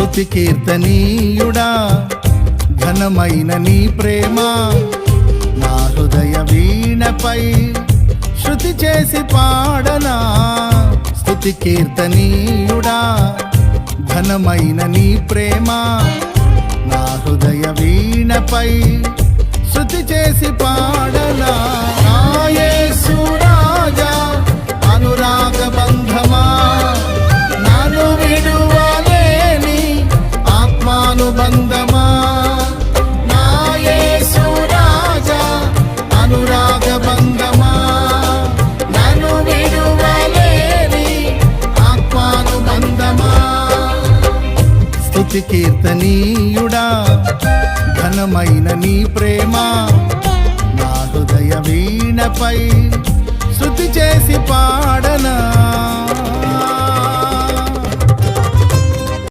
స్తుతి కీర్తనీయుడా ఘనమైన నీ ప్రేమ నా హృదయ వీణపై శృతి చేసి పాడనా. స్తుతి కీర్తనీయుడా ఘనమైన నీ ప్రేమ నా హృదయ వీణపై శృతి చేసి పాడనా. నా యేసు రాజా అనురాగ బంధమా నన్ను విడువలేని ఆత్మానుబంధమా. నా యేసు రాజా అనురాగ బంధమా నన్ను విడువలేని ఆత్మానుబంధమా. స్తుతి కీర్తనీయుడా ఘనమైన నీ ప్రేమ నా హృదయ వీణపై శృతి చేసి పాడనా.